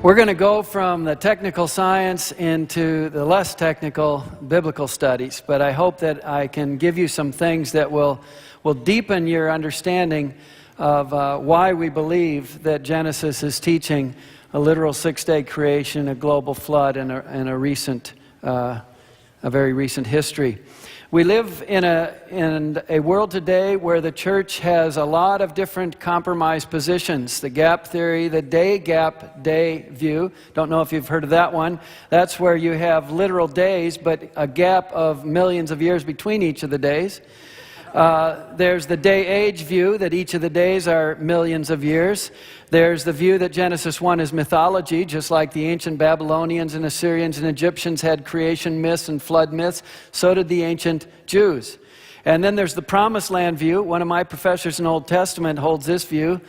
We're going to go from the technical science into the less technical biblical studies, but I hope that I can give you some things that will deepen your understanding of why we believe that Genesis is teaching a literal six-day creation, a global flood, and a very recent history. We live in a world today where the church has a lot of different compromised positions. The gap theory, the gap day view. Don't know if you've heard of that one. That's where you have literal days, but a gap of millions of years between each of the days. There's the day-age view, that each of the days are millions of years. There's the view that Genesis 1 is mythology, just like the ancient Babylonians and Assyrians and Egyptians had creation myths and flood myths, so did the ancient Jews. And then there's the Promised Land view. One of my professors in Old Testament holds this view.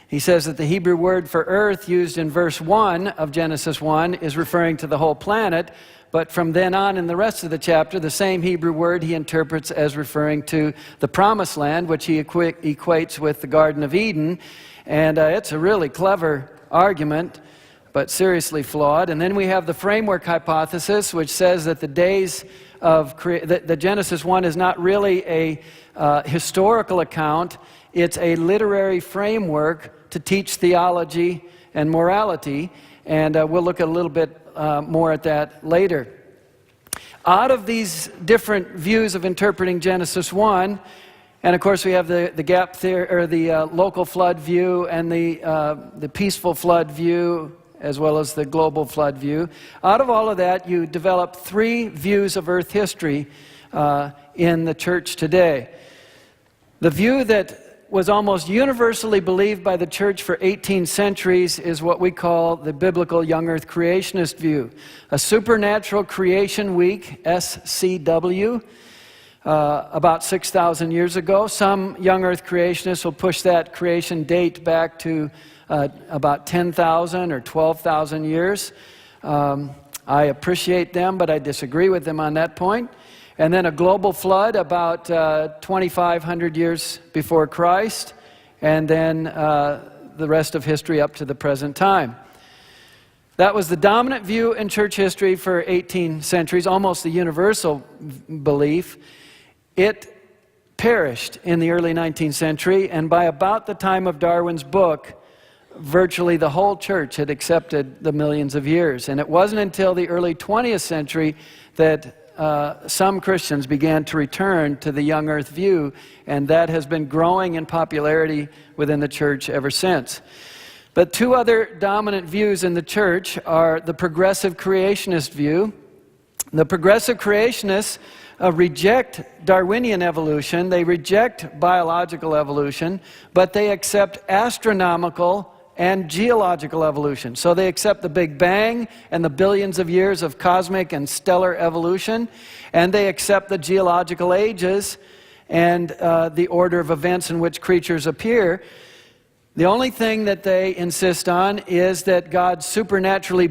He says that the Hebrew word for earth used in verse 1 of Genesis 1 is referring to the whole planet, but from then on in the rest of the chapter, the same Hebrew word he interprets as referring to the Promised Land, which he equates with the Garden of Eden. And it's a really clever argument, but seriously flawed. And then we have the framework hypothesis, which says that the days of that Genesis 1 is not really a historical account. It's a literary framework to teach theology and morality. And we'll look a little bit more at that later. Out of these different views of interpreting Genesis 1, and of course we have the gap theory, or the local flood view, and the peaceful flood view, as well as the global flood view. Out of all of that, you develop three views of Earth history in the church today. The view that was almost universally believed by the church for 18 centuries is what we call the biblical young earth creationist view. A supernatural creation week, SCW, about 6,000 years ago. Some young earth creationists will push that creation date back to about 10,000 or 12,000 years. I appreciate them, but I disagree with them on that point. And then a global flood about 2,500 years before Christ, and then the rest of history up to the present time. That was the dominant view in church history for 18 centuries, almost the universal belief. It perished in the early 19th century, and by about the time of Darwin's book, virtually the whole church had accepted the millions of years. And it wasn't until the early 20th century that some Christians began to return to the young earth view, and that has been growing in popularity within the church ever since. But two other dominant views in the church are the progressive creationist view. The progressive creationists reject Darwinian evolution, they reject biological evolution, but they accept astronomical and geological evolution. So they accept the Big Bang and the billions of years of cosmic and stellar evolution, and they accept the geological ages and the order of events in which creatures appear. The only thing that they insist on is that God supernaturally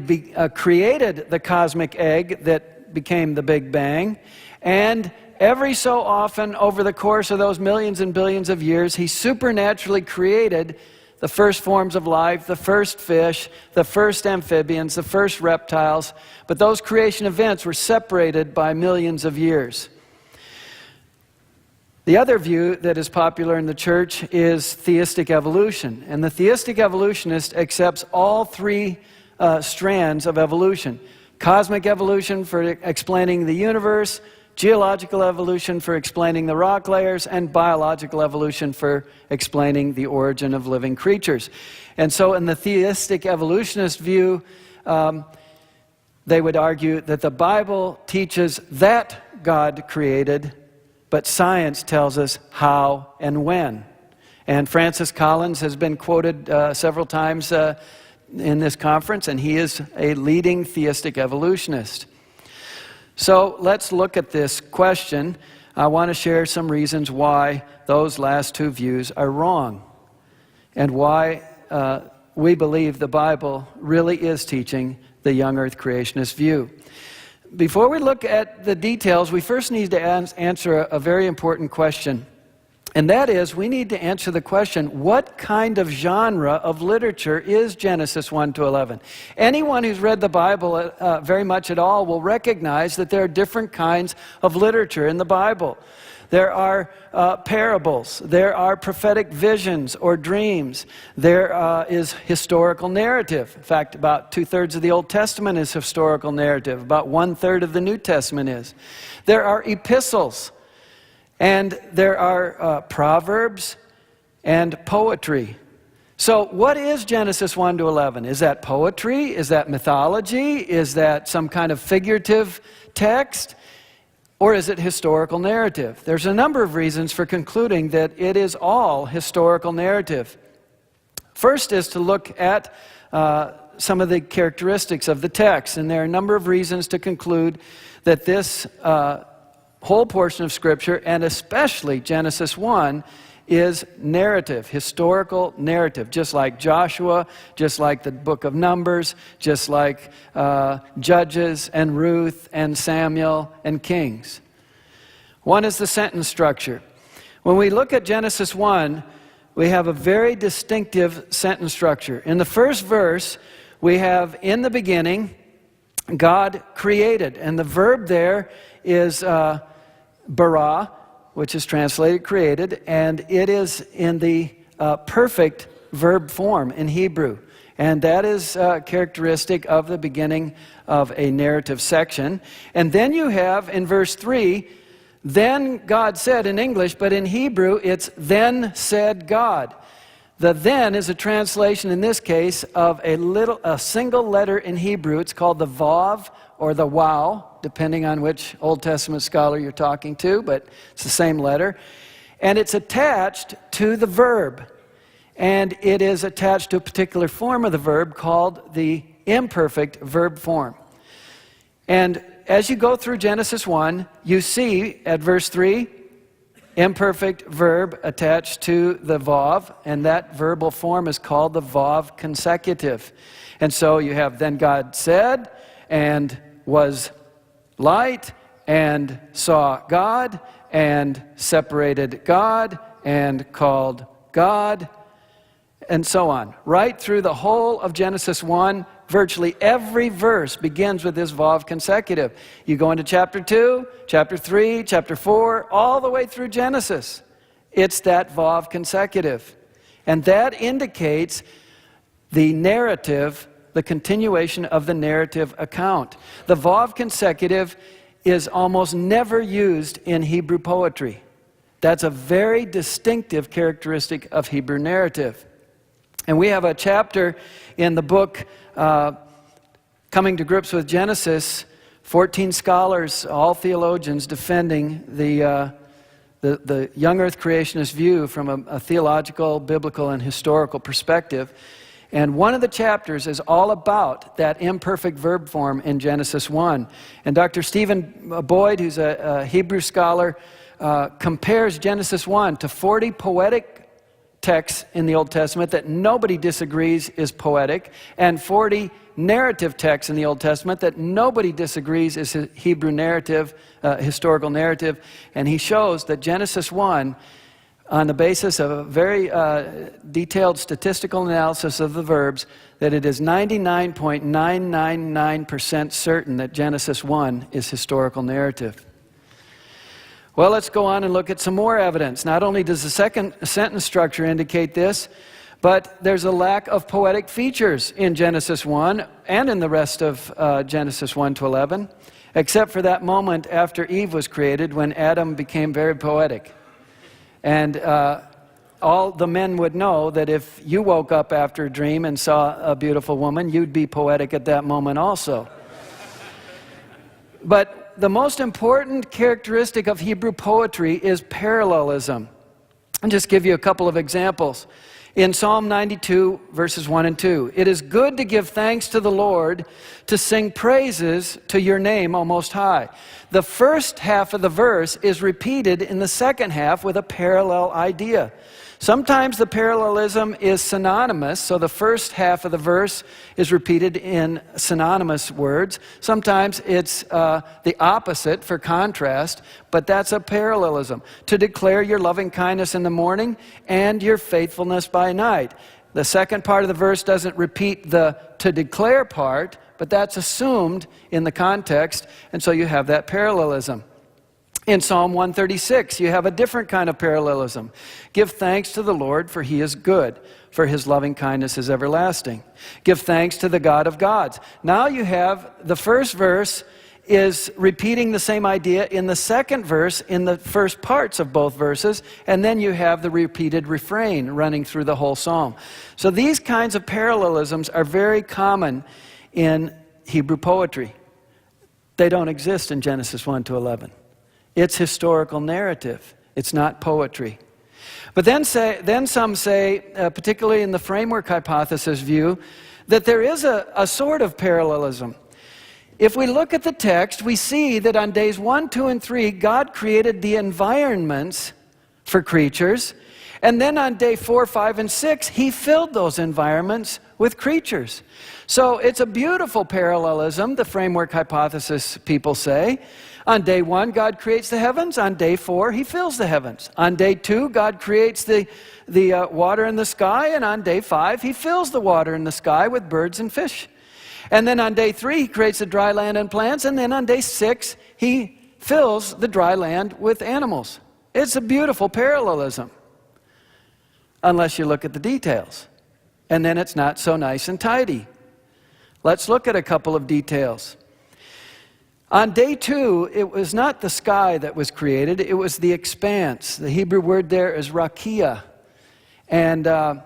created the cosmic egg that became the Big Bang, and every so often over the course of those millions and billions of years, he supernaturally created the first forms of life, the first fish, the first amphibians, the first reptiles, but those creation events were separated by millions of years. The other view that is popular in the church is theistic evolution, and the theistic evolutionist accepts all three strands of evolution. Cosmic evolution for explaining the universe, geological evolution for explaining the rock layers, and biological evolution for explaining the origin of living creatures. And so in the theistic evolutionist view, they would argue that the Bible teaches that God created, but science tells us how and when. And Francis Collins has been quoted several times in this conference, and he is a leading theistic evolutionist. So let's look at this question. I want to share some reasons why those last two views are wrong, and why we believe the Bible really is teaching the young earth creationist view. Before we look at the details, we first need to answer a very important question. And that is, we need to answer the question, what kind of genre of literature is Genesis 1 to 11? Anyone who's read the Bible very much at all will recognize that there are different kinds of literature in the Bible. There are parables. There are prophetic visions or dreams. There is historical narrative. In fact, about 2/3 of the Old Testament is historical narrative. About 1/3 of the New Testament is. There are epistles. And there are proverbs and poetry. So what is Genesis 1 to 11? Is that poetry? Is that mythology? Is that some kind of figurative text? Or is it historical narrative? There's a number of reasons for concluding that it is all historical narrative. First is to look at some of the characteristics of the text. And there are a number of reasons to conclude that this whole portion of Scripture, and especially Genesis 1, is narrative, historical narrative, just like Joshua, just like the book of Numbers, just like Judges and Ruth and Samuel and Kings. One is the sentence structure. When we look at Genesis 1, we have a very distinctive sentence structure. In the first verse, we have, in the beginning, God created, and the verb there is bara, which is translated created, and it is in the perfect verb form in Hebrew. And that is characteristic of the beginning of a narrative section. And then you have in verse 3, then God said in English, but in Hebrew it's then said God. The then is a translation in this case of a single letter in Hebrew. It's called the vav or the waw, depending on which Old Testament scholar you're talking to, but it's the same letter. And it's attached to the verb. And it is attached to a particular form of the verb called the imperfect verb form. And as you go through Genesis 1, you see at verse 3, imperfect verb attached to the vav, and that verbal form is called the vav consecutive. And so you have then God said, and was light, and saw God, and separated God, and called God, and so on. Right through the whole of Genesis 1, virtually every verse begins with this vav consecutive. You go into chapter 2, chapter 3, chapter 4, all the way through Genesis. It's that vav consecutive. And that indicates the narrative, the continuation of the narrative account. The vav consecutive is almost never used in Hebrew poetry. That's a very distinctive characteristic of Hebrew narrative. And we have a chapter in the book, Coming to Grips with Genesis, 14 scholars, all theologians, defending the young earth creationist view from a theological, biblical, and historical perspective. And one of the chapters is all about that imperfect verb form in Genesis 1. And Dr. Stephen Boyd, who's a Hebrew scholar, compares Genesis 1 to 40 poetic texts in the Old Testament that nobody disagrees is poetic, and 40 narrative texts in the Old Testament that nobody disagrees is Hebrew narrative, historical narrative. And he shows that Genesis 1, on the basis of a very detailed statistical analysis of the verbs, that it is 99.999% certain that Genesis 1 is historical narrative. Well, let's go on and look at some more evidence. Not only does the second sentence structure indicate this, but there's a lack of poetic features in Genesis 1 and in the rest of Genesis 1 to 11, except for that moment after Eve was created when Adam became very poetic. And all the men would know that if you woke up after a dream and saw a beautiful woman, you'd be poetic at that moment also. But the most important characteristic of Hebrew poetry is parallelism. I'll just give you a couple of examples. In Psalm 92, verses 1 and 2, it is good to give thanks to the Lord, to sing praises to your name, O Most High. The first half of the verse is repeated in the second half with a parallel idea. Sometimes the parallelism is synonymous, so the first half of the verse is repeated in synonymous words. Sometimes it's the opposite for contrast, but that's a parallelism. To declare your loving kindness in the morning and your faithfulness by night. The second part of the verse doesn't repeat the to declare part, but that's assumed in the context, and so you have that parallelism. In Psalm 136, you have a different kind of parallelism. Give thanks to the Lord, for he is good, for his loving kindness is everlasting. Give thanks to the God of gods. Now you have the first verse is repeating the same idea in the second verse, in the first parts of both verses, and then you have the repeated refrain running through the whole psalm. So these kinds of parallelisms are very common in Hebrew poetry. They don't exist in Genesis 1 to 11. It's historical narrative. It's not poetry. But then some say, particularly in the framework hypothesis view, that there is a sort of parallelism. If we look at the text, we see that on days 1, 2, and 3, God created the environments for creatures, and then on day 4, 5, and 6, he filled those environments with creatures. So it's a beautiful parallelism, the framework hypothesis people say. On day 1, God creates the heavens. On day 4, he fills the heavens. On day 2, God creates the water in the sky. And on day 5, he fills the water in the sky with birds and fish. And then on day 3, he creates the dry land and plants. And then on day 6, he fills the dry land with animals. It's a beautiful parallelism, unless you look at the details. And then it's not so nice and tidy. Let's look at a couple of details. On day 2, it was not the sky that was created, it was the expanse. The Hebrew word there is rakia. And the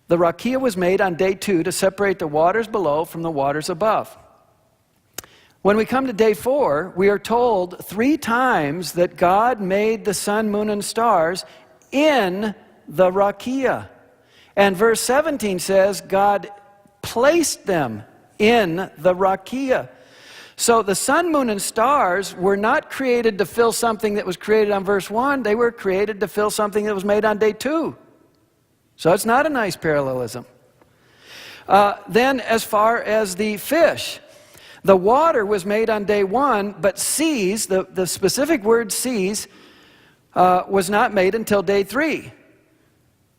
rakia was made on day 2 to separate the waters below from the waters above. When we come to day 4, we are told 3 times that God made the sun, moon, and stars in the rakia. And verse 17 says God placed them in the rakia. So the sun, moon, and stars were not created to fill something that was created on verse 1. They were created to fill something that was made on day 2. So it's not a nice parallelism. Then as far as the fish, the water was made on day 1, but seas, the specific word seas, was not made until day 3.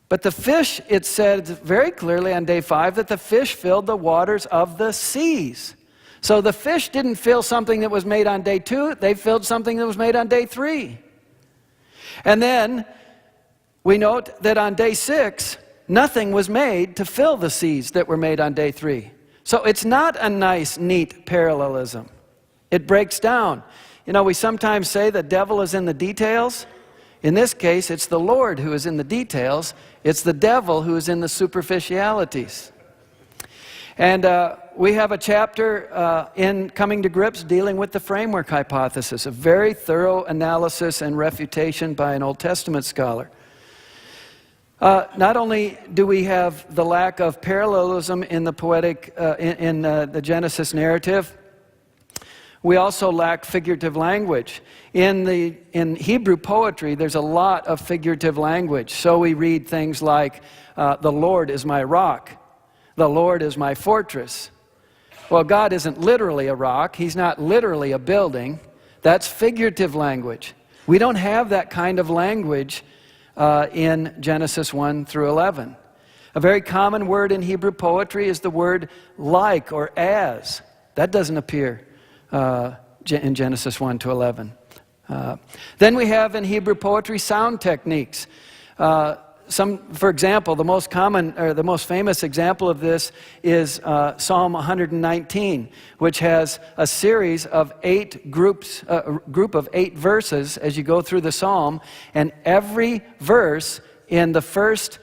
But the fish, it said very clearly on day 5 that the fish filled the waters of the seas. So the fish didn't fill something that was made on day 2, they filled something that was made on day 3. And then we note that on day 6, nothing was made to fill the seas that were made on day 3. So it's not a nice, neat parallelism. It breaks down. You know, we sometimes say the devil is in the details. In this case, it's the Lord who is in the details. It's the devil who is in the superficialities. And we have a chapter in Coming to Grips dealing with the framework hypothesis, a very thorough analysis and refutation by an Old Testament scholar. Not only do we have the lack of parallelism in the poetic, in the Genesis narrative, we also lack figurative language. In Hebrew poetry, there's a lot of figurative language. So we read things like, the Lord is my rock. The Lord is my fortress. Well, God isn't literally a rock. He's not literally a building. That's figurative language. We don't have that kind of language in Genesis 1 through 11. A very common word in Hebrew poetry is the word like or as. That doesn't appear in Genesis 1 to 11. Then we have in Hebrew poetry sound techniques. For example, the most common or the most famous example of this is Psalm 119, which has a series of 8 groups, a group of 8 verses as you go through the psalm, and every verse in the first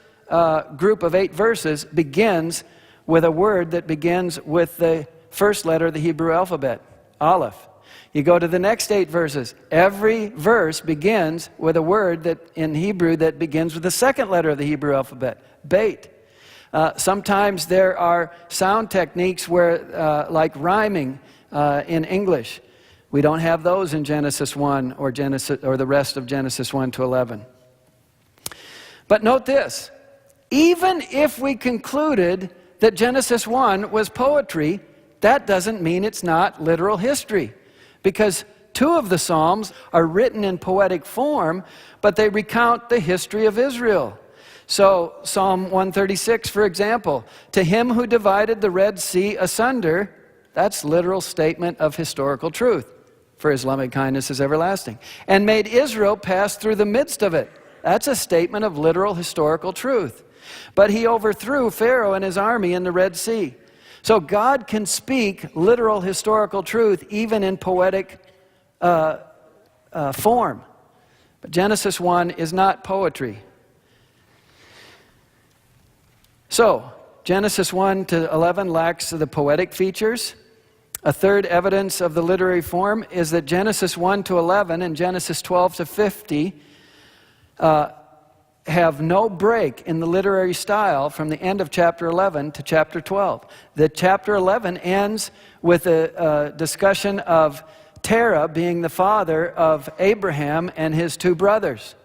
group of 8 verses begins with a word that begins with the first letter of the Hebrew alphabet, Aleph. You go to the next 8 verses. Every verse begins with a word that in Hebrew that begins with the second letter of the Hebrew alphabet, Beit. Sometimes there are sound techniques where, like rhyming in English. We don't have those in Genesis 1 or the rest of Genesis 1 to 11. But note this, even if we concluded that Genesis 1 was poetry, that doesn't mean it's not literal history, because 2 of the Psalms are written in poetic form, but they recount the history of Israel. So Psalm 136, for example, to him who divided the Red Sea asunder, that's literal statement of historical truth, for his loving kindness is everlasting, and made Israel pass through the midst of it. That's a statement of literal historical truth. But he overthrew Pharaoh and his army in the Red Sea. So God can speak literal historical truth even in poetic form. But Genesis 1 is not poetry. So, Genesis 1 to 11 lacks the poetic features. A third evidence of the literary form is that Genesis 1 to 11 and Genesis 12 to 50 have no break in the literary style from the end of chapter 11 to chapter 12. The chapter 11 ends with a discussion of Terah being the father of Abraham and his 2 brothers.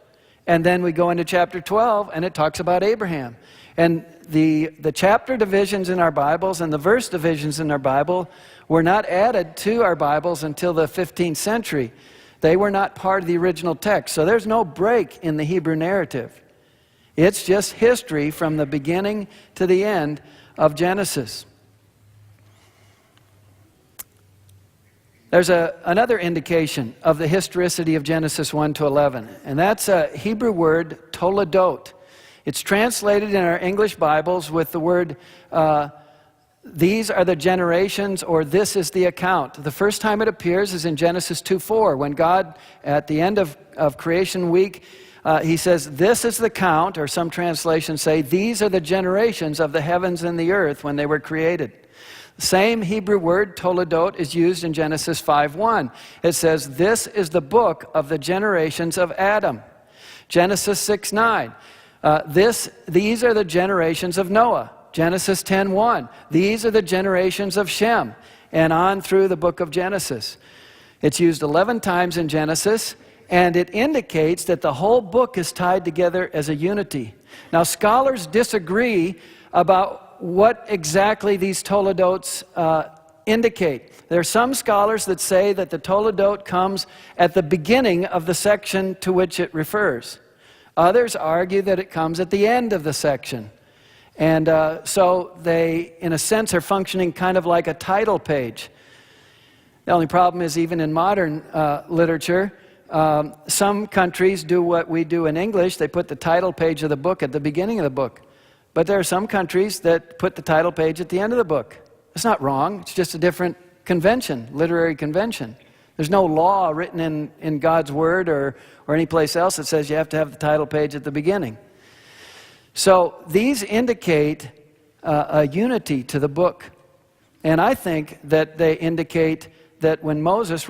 And then we go into chapter 12 and it talks about Abraham. And the chapter divisions in our Bibles and the verse divisions in our Bible were not added to our Bibles until the 15th century. They were not part of the original text. So there's no break in the Hebrew narrative. It's just history from the beginning to the end of Genesis. There's another indication of the historicity of Genesis 1 to 11, and that's a Hebrew word, toledot. It's translated in our English Bibles with the word, these are the generations, or this is the account. The first time it appears is in Genesis 2:4, when God, at the end of creation week, he says, this is the count, or some translations say, these are the generations of the heavens and the earth when they were created. The same Hebrew word, toledot, is used in Genesis 5:1. It says, this is the book of the generations of Adam. Genesis 6:9. These are the generations of Noah. Genesis 10:1. These are the generations of Shem. And on through the book of Genesis. It's used 11 times in Genesis, and it indicates that the whole book is tied together as a unity. Now, scholars disagree about what exactly these toledots indicate. There are some scholars that say that the toledot comes at the beginning of the section to which it refers. Others argue that it comes at the end of the section. And so they, in a sense, are functioning kind of like a title page. The only problem is, even in modern literature, some countries do what we do in English. They put the title page of the book at the beginning of the book. But there are some countries that put the title page at the end of the book. It's not wrong. It's just a different convention, literary convention. There's no law written in God's Word or any place else that says you have to have the title page at the beginning. So these indicate a unity to the book. And I think that they indicate that when Moses